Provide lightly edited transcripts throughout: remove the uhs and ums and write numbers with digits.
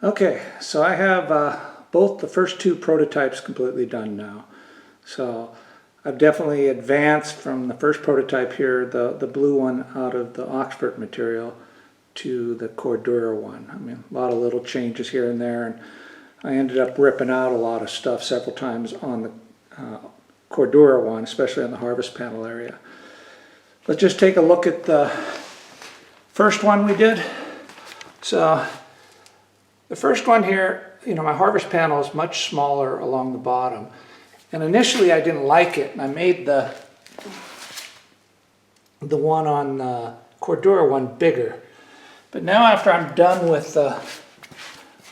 Okay, so I have both the first two prototypes completely done now. So I've definitely advanced from the first prototype here, the blue one out of the Oxford material, to the Cordura one. I mean, a lot of little changes here and there, and I ended up ripping out a lot of stuff several times on the Cordura one, especially on the harvest panel area. Let's just take a look at the first one we did. So the first one here, you know, my harvest panel is much smaller along the bottom. And initially I didn't like it, and I made the one on the Cordura one bigger. But now after I'm done with the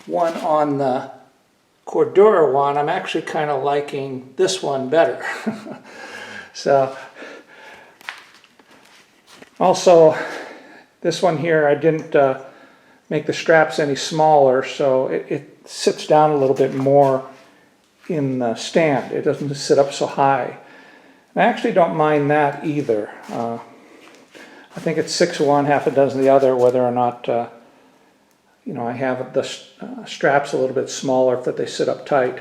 one on the Cordura one, I'm actually kind of liking this one better. So, also, this one here, I didn't make the straps any smaller, so it sits down a little bit more in the stand. It doesn't sit up so high. I actually don't mind that either. I think it's 6 of one, half a dozen the other, whether or not you know, I have the straps a little bit smaller if they sit up tight.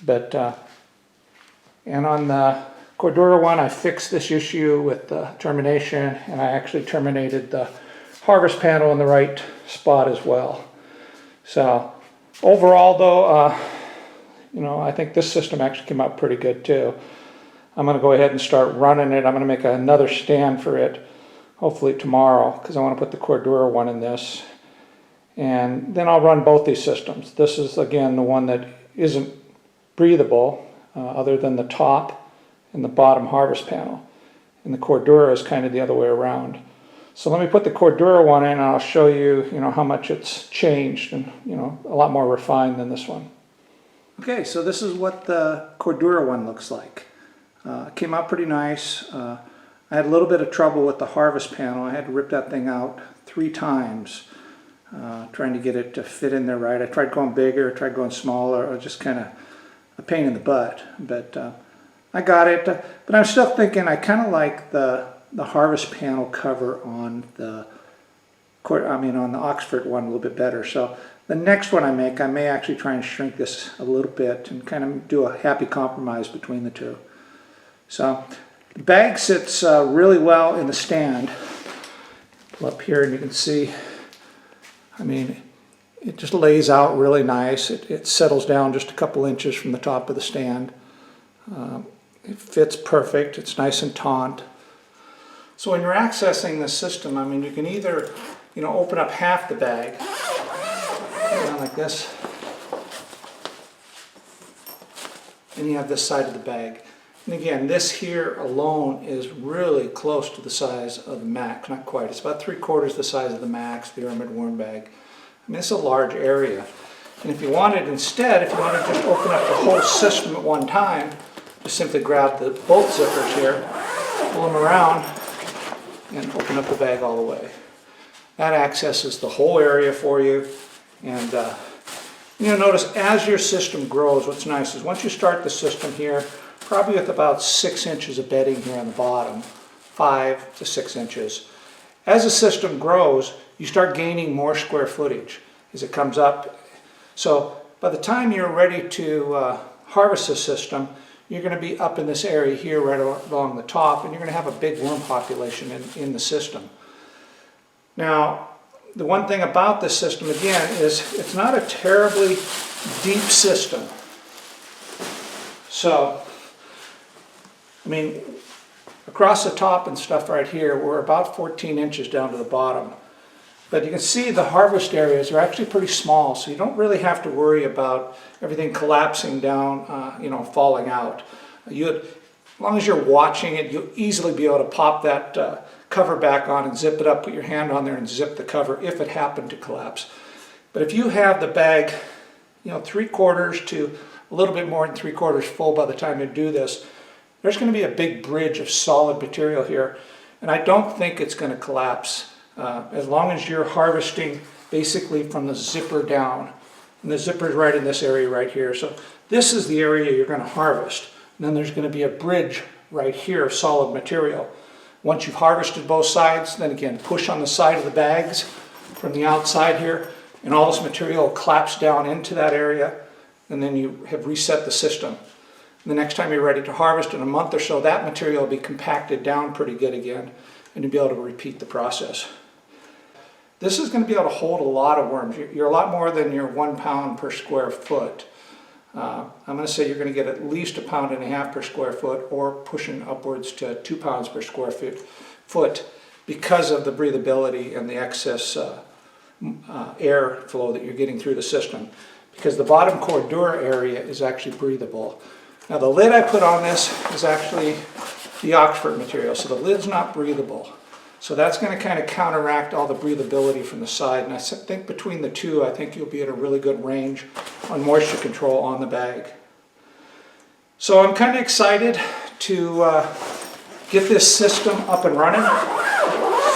But and on the Cordura one, I fixed this issue with the termination, and I actually terminated the harvest panel in the right spot as well. So overall though, you know, I think this system actually came out pretty good too. I'm going to go ahead and start running it. I'm going to make another stand for it, hopefully tomorrow, because I want to put the Cordura one in this. And then I'll run both these systems. This is, again, the one that isn't breathable, other than the top and the bottom harvest panel. And the Cordura is kind of the other way around. So let me put the Cordura one in, and I'll show you, you know, how much it's changed, and, you know, a lot more refined than this one. Okay, so this is what the Cordura one looks like. Came out pretty nice. I had a little bit of trouble with the harvest panel. I had to rip that thing out 3 times, trying to get it to fit in there right. I tried going bigger, tried going smaller. It was just kind of a pain in the butt, but I got it. But I'm still thinking I kind of like the harvest panel cover on the Oxford one a little bit better. So the next one I may actually try and shrink this a little bit and kind of do a happy compromise between the two. So the bag sits really well in the stand. Pull up here and you can see, I mean, it just lays out really nice. It settles down just a couple inches from the top of the stand. It fits perfect. It's nice and taut. So when you're accessing the system, I mean, you can either, you know, open up half the bag, like this, and you have this side of the bag. And again, this here alone is really close to the size of the Max. Not quite. It's about 3/4 the size of the Max, the VermiBag. I mean, it's a large area. And if you wanted instead, if you wanted to just open up the whole system at one time, just simply grab both zippers here, pull them around, and open up the bag all the way. That accesses the whole area for you. And you'll notice as your system grows, what's nice is once you start the system here, probably with about 6 inches of bedding here on the bottom, 5 to 6 inches. As the system grows, you start gaining more square footage as it comes up. So by the time you're ready to harvest the system, you're going to be up in this area here right along the top, and you're going to have a big worm population in the system. Now, the one thing about this system, again, is it's not a terribly deep system. So, I mean, across the top and stuff right here, we're about 14 inches down to the bottom. But you can see the harvest areas are actually pretty small, so you don't really have to worry about everything collapsing down, you know, falling out. As long as you're watching it, you'll easily be able to pop that cover back on and zip it up, put your hand on there and zip the cover if it happened to collapse. But if you have the bag, you know, 3/4 to a little bit more than 3/4 full by the time you do this, there's going to be a big bridge of solid material here, and I don't think it's going to collapse as long as you're harvesting basically from the zipper down. And the zipper is right in this area right here. So this is the area you're going to harvest. And then there's going to be a bridge right here of solid material. Once you've harvested both sides, then again, push on the side of the bags from the outside here, and all this material collapse down into that area, and then you have reset the system. And the next time you're ready to harvest in a month or so, that material will be compacted down pretty good again, and you'll be able to repeat the process. This is going to be able to hold a lot of worms. You're a lot more than your 1 pound per square foot. I'm going to say you're going to get at least 1.5 pounds per square foot, or pushing upwards to 2 pounds per square foot because of the breathability and the excess air flow that you're getting through the system. Because the bottom cordura area is actually breathable. Now the lid I put on this is actually the Oxford material, so the lid's not breathable. So that's going to kind of counteract all the breathability from the side, and I think between the two, I think you'll be at a really good range on moisture control on the bag. So I'm kind of excited to get this system up and running.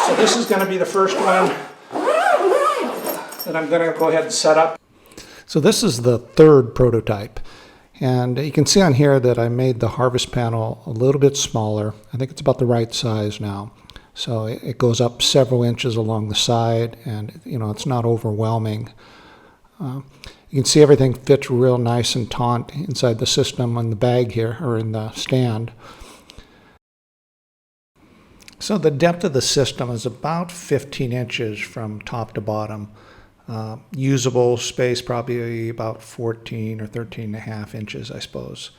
So this is going to be the first one that I'm going to go ahead and set up. So this is the third prototype. And you can see on here that I made the harvest panel a little bit smaller. I think it's about the right size now. So it goes up several inches along the side, and it's not overwhelming. You can see everything fits real nice and taut inside the system on the bag here, or in the stand. So the depth of the system is about 15 inches from top to bottom. Usable space probably about 14 or 13.5 inches, I suppose.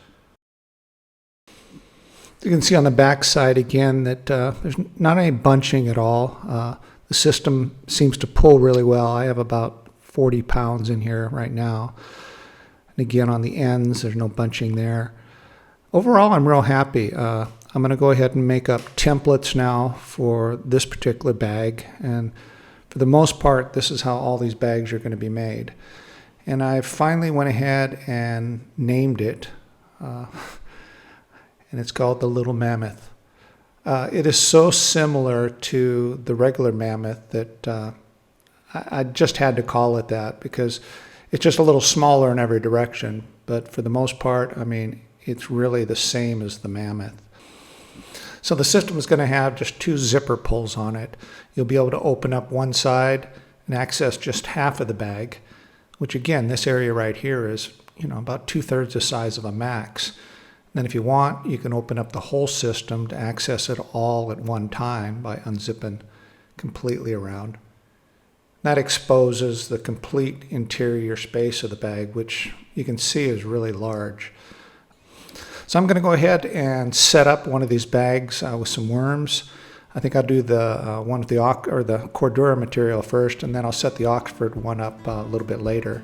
You can see on the back side again that there's not any bunching at all. The system seems to pull really well. I have about 40 pounds in here right now. And again, on the ends, there's no bunching there. Overall, I'm real happy. I'm going to go ahead and make up templates now for this particular bag. And for the most part, this is how all these bags are going to be made. And I finally went ahead and named it. And it's called the Little Mammoth. It is so similar to the regular Mammoth that I just had to call it that, because it's just a little smaller in every direction. But for the most part, I mean, it's really the same as the Mammoth. So the system is going to have just 2 zipper pulls on it. You'll be able to open up one side and access just half of the bag, which again, this area right here is about 2/3 the size of a max. Then if you want, you can open up the whole system to access it all at one time by unzipping completely around. That exposes the complete interior space of the bag, which you can see is really large. So I'm going to go ahead and set up one of these bags with some worms. I think I'll do the one with the cordura material first, and then I'll set the Oxford one up a little bit later.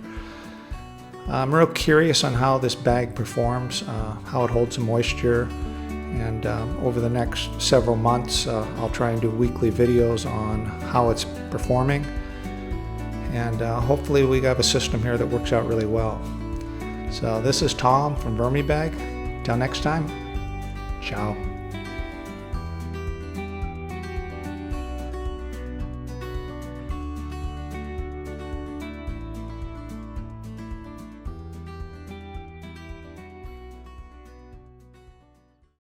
I'm real curious on how this bag performs, how it holds the moisture, and over the next several months I'll try and do weekly videos on how it's performing, and hopefully we have a system here that works out really well. So this is Tom from VermiBag. Till next time, ciao.